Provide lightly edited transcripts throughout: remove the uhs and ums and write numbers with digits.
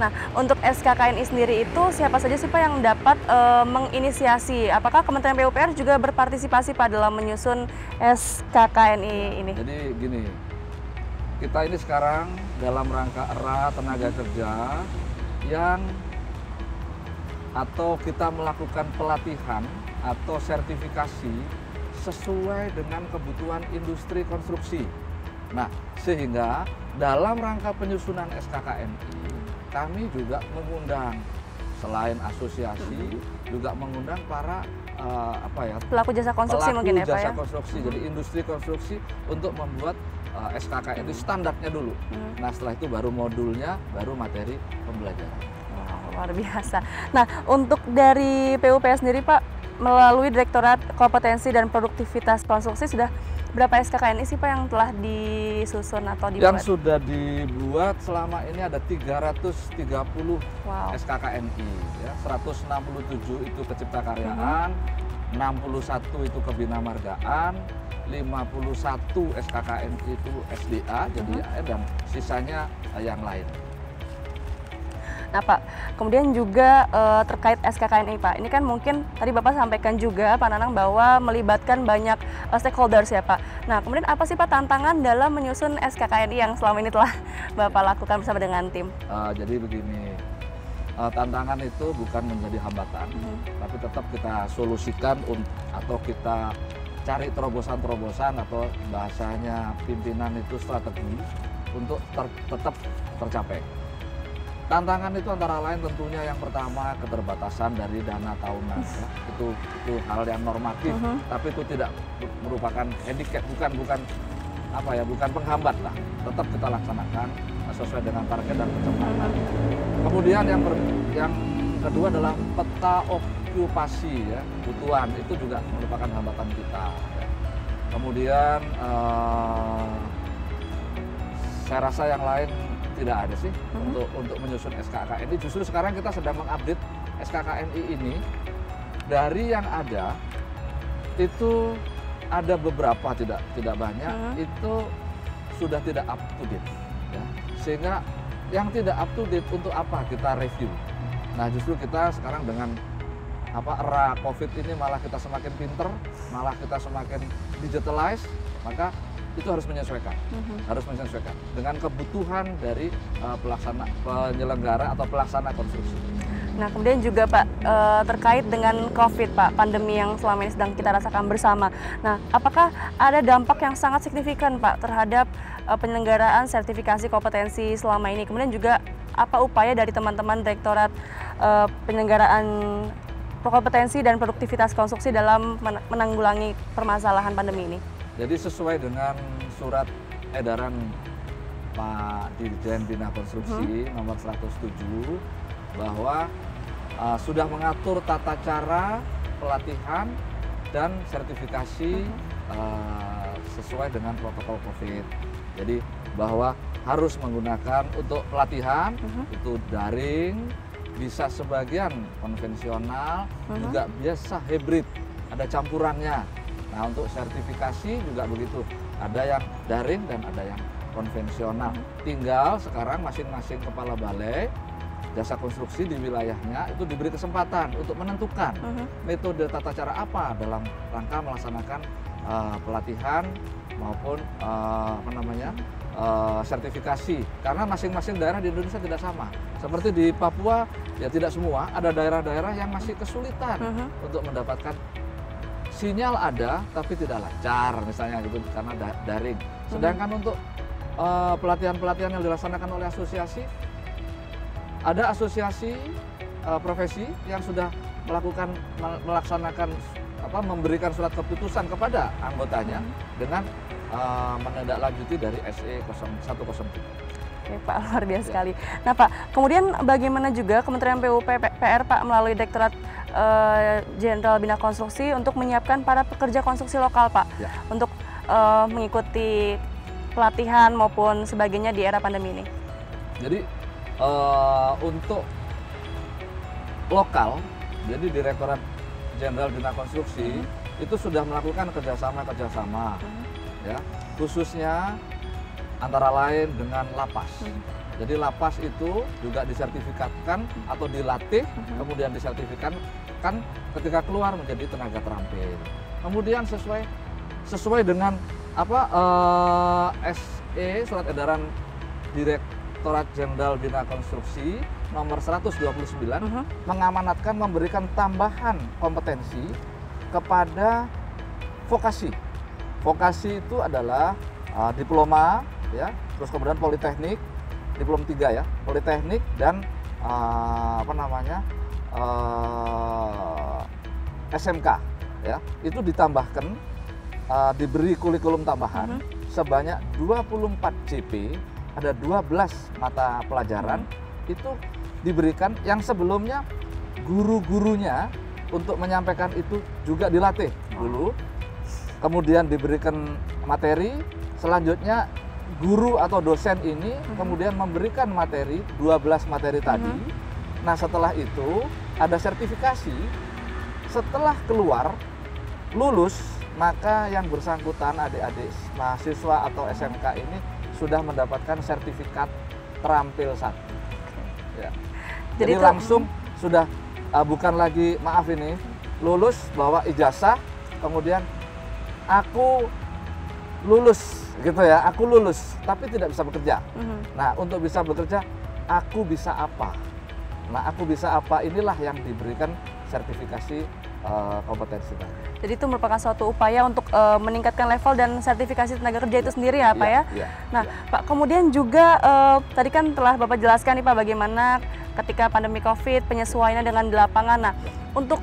Nah, untuk SKKNI sendiri itu siapa saja sih Pak yang dapat menginisiasi? Apakah Kementerian PUPR juga berpartisipasi Pak dalam menyusun SKKNI ini? Jadi gini, kita ini sekarang dalam rangka era tenaga kerja yang atau kita melakukan pelatihan atau sertifikasi sesuai dengan kebutuhan industri konstruksi. Nah, sehingga dalam rangka penyusunan SKKNI, kami juga mengundang selain asosiasi, juga mengundang para Pelaku jasa konstruksi mungkin ya Pak jasa ya? konstruksi, jadi industri konstruksi untuk membuat SKKNI standarnya dulu. Nah, setelah itu baru modulnya, baru materi pembelajaran. Wow, luar biasa. Nah, untuk dari PUPR sendiri Pak, melalui Direktorat Kompetensi dan Produktivitas Konstruksi sudah berapa SKKNI sih Pak yang telah disusun atau dibuat? Yang sudah dibuat selama ini ada 330 SKKNI, ya. 167 itu keciptakaryaan, 61 itu kebinamargaan, 51 SKKNI itu SDA, jadi dan sisanya yang lain. Nah Pak, kemudian juga terkait SKKNI Pak, ini kan mungkin tadi Bapak sampaikan juga Pak Nanang bahwa melibatkan banyak stakeholders ya Pak. Nah kemudian apa sih Pak tantangan dalam menyusun SKKNI yang selama ini telah Bapak lakukan bersama dengan tim? Jadi begini, tantangan itu bukan menjadi hambatan, tapi tetap kita solusikan atau kita cari terobosan-terobosan atau bahasanya pimpinan itu strategi untuk tetap tercapai. Tantangan itu antara lain tentunya yang pertama keterbatasan dari dana tahunan, ya. Itu hal yang normatif, tapi itu tidak merupakan handicap, bukan penghambat lah. Tetap kita laksanakan sesuai dengan target dan kecepatan. Kemudian yang kedua adalah peta okupasi, ya, kebutuhan itu juga merupakan hambatan kita. Ya. Kemudian saya rasa yang lain tidak ada sih untuk menyusun SKKNI. Justru sekarang kita sedang mengupdate SKKNI ini. Dari yang ada itu ada beberapa, tidak banyak, itu sudah tidak up to date, ya. Sehingga yang tidak up to date untuk apa kita review. Nah, justru kita sekarang dengan era COVID ini malah kita semakin pinter, malah kita semakin digitalize, maka itu harus menyesuaikan, dengan kebutuhan dari penyelenggara atau pelaksana konstruksi. Nah, kemudian juga Pak, terkait dengan COVID Pak, pandemi yang selama ini sedang kita rasakan bersama. Nah, apakah ada dampak yang sangat signifikan Pak terhadap penyelenggaraan sertifikasi kompetensi selama ini? Kemudian juga apa upaya dari teman-teman Direktorat Penyelenggaraan Kompetensi dan Produktivitas Konstruksi dalam menanggulangi permasalahan pandemi ini? Jadi sesuai dengan surat edaran Pak Dirjen Bina Konstruksi nomor 107 bahwa sudah mengatur tata cara pelatihan dan sertifikasi sesuai dengan protokol COVID. Jadi bahwa harus menggunakan untuk pelatihan itu daring, bisa sebagian konvensional, juga biasa hybrid, ada campurannya. Nah, untuk sertifikasi juga begitu, ada yang daring dan ada yang konvensional. Tinggal sekarang masing-masing kepala balai jasa konstruksi di wilayahnya itu diberi kesempatan untuk menentukan metode tata cara apa dalam rangka melaksanakan pelatihan maupun sertifikasi. Karena masing-masing daerah di Indonesia tidak sama. Seperti di Papua, ya tidak semua, ada daerah-daerah yang masih kesulitan untuk mendapatkan sinyal ada, tapi tidak lancar misalnya gitu karena daring. Sedangkan untuk pelatihan-pelatihan yang dilaksanakan oleh asosiasi, ada asosiasi profesi yang sudah melaksanakan memberikan surat keputusan kepada anggotanya dengan menindaklanjuti dari SE 103. Oke Pak, luar biasa sekali. Nah Pak, kemudian bagaimana juga Kementerian PUPR Pak melalui Direktorat Jenderal Bina Konstruksi untuk menyiapkan para pekerja konstruksi lokal Pak untuk mengikuti pelatihan maupun sebagainya di era pandemi ini? Jadi untuk lokal, jadi Direktorat Jenderal Bina Konstruksi itu sudah melakukan kerjasama, ya, khususnya antara lain dengan lapas. Jadi lapas itu juga disertifikatkan atau dilatih, kemudian disertifikatkan ketika keluar menjadi tenaga terampil. Kemudian sesuai dengan apa SE, Surat Edaran Direktorat Jenderal Bina Konstruksi nomor 129 mengamanatkan memberikan tambahan kompetensi kepada vokasi. Vokasi itu adalah diploma, ya, terus kemudian politeknik, diploma 3 ya, politeknik dan SMK, ya, itu ditambahkan, diberi kurikulum tambahan sebanyak 24 JP, ada 12 mata pelajaran itu diberikan yang sebelumnya guru-gurunya untuk menyampaikan itu juga dilatih dulu, kemudian diberikan materi, selanjutnya guru atau dosen ini kemudian memberikan materi, 12 materi tadi. Nah, setelah itu ada sertifikasi. Setelah keluar, lulus, maka yang bersangkutan adik-adik mahasiswa atau SMK ini sudah mendapatkan sertifikat terampil 1. Ya. Jadi langsung sudah bukan lagi, maaf ini, lulus bawa ijazah, kemudian aku lulus gitu ya, aku lulus tapi tidak bisa bekerja. Nah, untuk bisa bekerja aku bisa apa? Nah, aku bisa apa, inilah yang diberikan sertifikasi kompetensi. Jadi itu merupakan suatu upaya untuk meningkatkan level dan sertifikasi tenaga kerja itu sendiri ya Pak ya? Nah Pak, kemudian juga tadi kan telah Bapak jelaskan nih Pak bagaimana ketika pandemi COVID penyesuaiannya dengan di lapangan. Nah, untuk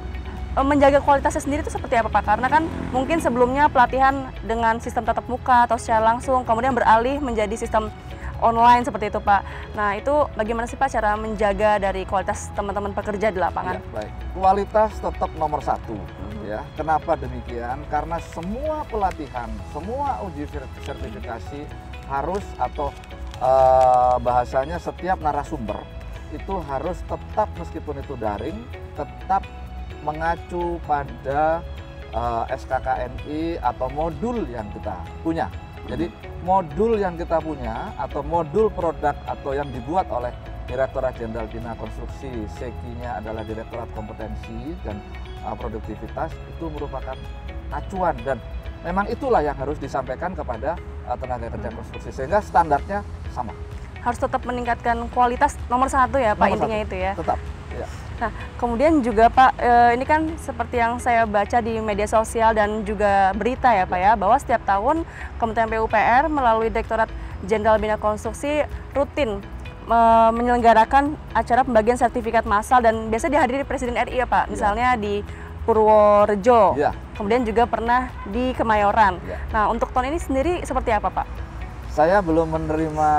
menjaga kualitasnya sendiri itu seperti apa Pak? Karena kan mungkin sebelumnya pelatihan dengan sistem tatap muka atau secara langsung, kemudian beralih menjadi sistem online seperti itu Pak. Nah, itu bagaimana sih Pak cara menjaga dari kualitas teman-teman pekerja di lapangan? Ya, baik. Kualitas tetap nomor 1. Ya, kenapa demikian? Karena semua pelatihan, semua uji sertifikasi harus atau bahasanya setiap narasumber itu harus tetap, meskipun itu daring, tetap mengacu pada SKKNI atau modul yang kita punya. Jadi modul yang kita punya atau modul produk atau yang dibuat oleh Direktorat Jenderal Bina Konstruksi, SEKI-nya adalah Direktorat Kompetensi dan Produktivitas, itu merupakan acuan dan memang itulah yang harus disampaikan kepada tenaga kerja konstruksi sehingga standarnya sama. Harus tetap meningkatkan kualitas nomor 1 ya Pak, intinya itu ya. Tetap. Ya. Nah, kemudian juga Pak, ini kan seperti yang saya baca di media sosial dan juga berita ya Pak ya, bahwa setiap tahun Kementerian PUPR melalui Direktorat Jenderal Bina Konstruksi rutin menyelenggarakan acara pembagian sertifikat massal dan biasa dihadiri Presiden RI ya Pak, misalnya di Purworejo, kemudian juga pernah di Kemayoran. Nah, untuk tahun ini sendiri seperti apa Pak? Saya belum menerima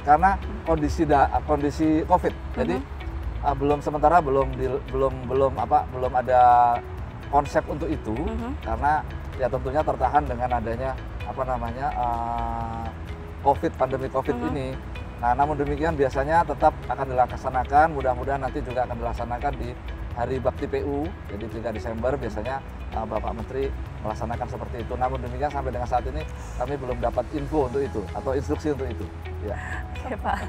karena kondisi COVID, jadi sementara belum ada konsep untuk itu, karena ya tentunya tertahan dengan adanya pandemi COVID ini. Nah, namun demikian biasanya tetap akan dilaksanakan, mudah-mudahan nanti juga akan dilaksanakan di Hari Bakti PU, jadi 3 Desember biasanya Bapak Menteri melaksanakan seperti itu. Namun demikian sampai dengan saat ini kami belum dapat info untuk itu atau instruksi untuk itu. Ya. Oke Pak,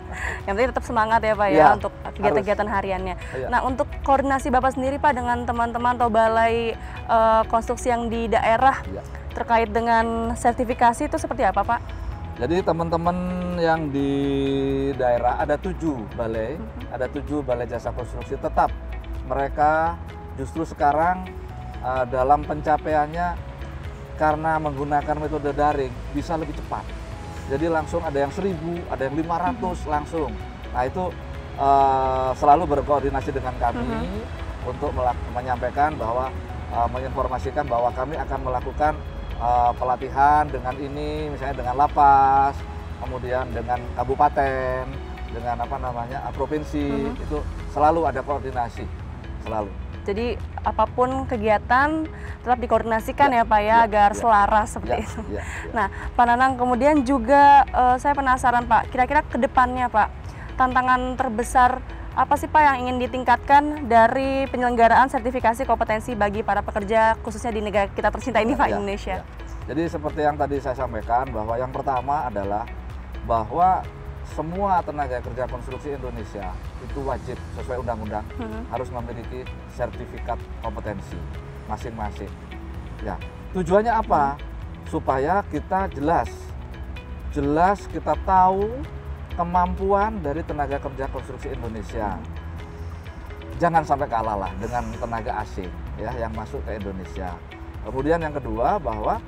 yang penting tetap semangat ya Pak ya untuk kegiatan-kegiatan hariannya. Nah, untuk koordinasi Bapak sendiri Pak dengan teman-teman atau balai konstruksi yang di daerah terkait dengan sertifikasi itu seperti apa Pak? Jadi teman-teman yang di daerah ada 7 balai, ada 7 balai jasa konstruksi, tetap mereka justru sekarang dalam pencapaiannya karena menggunakan metode daring bisa lebih cepat. Jadi langsung ada yang 1000, ada yang 500 langsung. Nah, itu selalu berkoordinasi dengan kami untuk menyampaikan bahwa menginformasikan bahwa kami akan melakukan pelatihan dengan ini, misalnya dengan lapas, kemudian dengan kabupaten, dengan provinsi, itu selalu ada koordinasi, selalu. Jadi apapun kegiatan tetap dikoordinasikan ya Pak ya, agar selaras seperti itu. Nah, Pak Nanang, kemudian juga saya penasaran Pak, kira-kira ke depannya Pak, tantangan terbesar apa sih Pak yang ingin ditingkatkan dari penyelenggaraan sertifikasi kompetensi bagi para pekerja khususnya di negara kita tercinta ini Pak, Indonesia? Jadi seperti yang tadi saya sampaikan bahwa yang pertama adalah bahwa semua tenaga kerja konstruksi Indonesia itu wajib sesuai undang-undang harus memiliki sertifikat kompetensi masing-masing. Ya, tujuannya apa? Supaya kita jelas kita tahu kemampuan dari tenaga kerja konstruksi Indonesia. Jangan sampai kalah lah dengan tenaga asing ya yang masuk ke Indonesia. Kemudian yang kedua, bahwa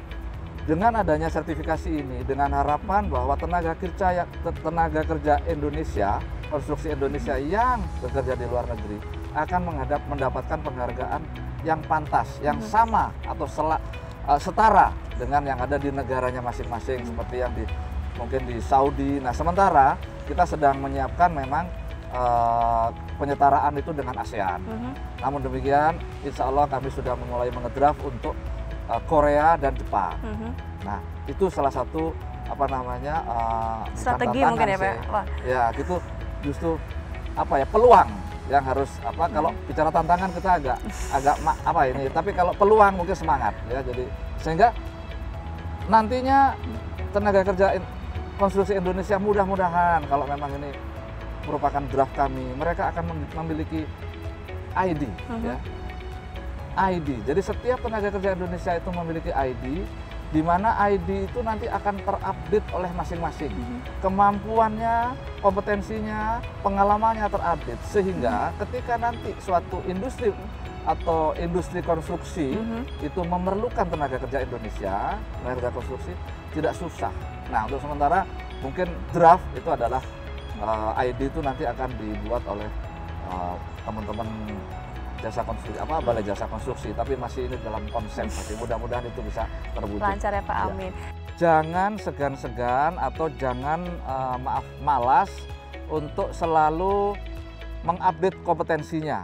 dengan adanya sertifikasi ini, dengan harapan bahwa tenaga kerja Indonesia, konstruksi Indonesia yang bekerja di luar negeri akan mendapatkan penghargaan yang pantas, yang sama atau setara dengan yang ada di negaranya masing-masing, seperti yang mungkin di Saudi. Nah, sementara kita sedang menyiapkan memang penyetaraan itu dengan ASEAN. Namun demikian, insya Allah kami sudah mulai mengedraft untuk Korea dan Jepang. Nah, itu salah satu strategi mungkin ya, Pak. Wah. Ya, gitu justru peluang yang harus kalau bicara tantangan kita agak ini, tapi kalau peluang mungkin semangat ya. Jadi sehingga nantinya tenaga kerja konstruksi Indonesia mudah-mudahan kalau memang ini merupakan draft kami, mereka akan memiliki ID ya. ID. Jadi setiap tenaga kerja Indonesia itu memiliki ID, di mana ID itu nanti akan terupdate oleh masing-masing. Kemampuannya, kompetensinya, pengalamannya terupdate, sehingga ketika nanti suatu industri atau industri konstruksi itu memerlukan tenaga kerja Indonesia, tenaga kerja konstruksi tidak susah. Nah, untuk sementara mungkin draft itu adalah ID itu nanti akan dibuat oleh teman-teman jasa konstruksi, Balai Jasa Konstruksi, tapi masih ini dalam konsep, masih mudah-mudahan itu bisa terwujud. Lancar ya Pak, amin. Jangan segan-segan atau jangan malas untuk selalu mengupdate kompetensinya.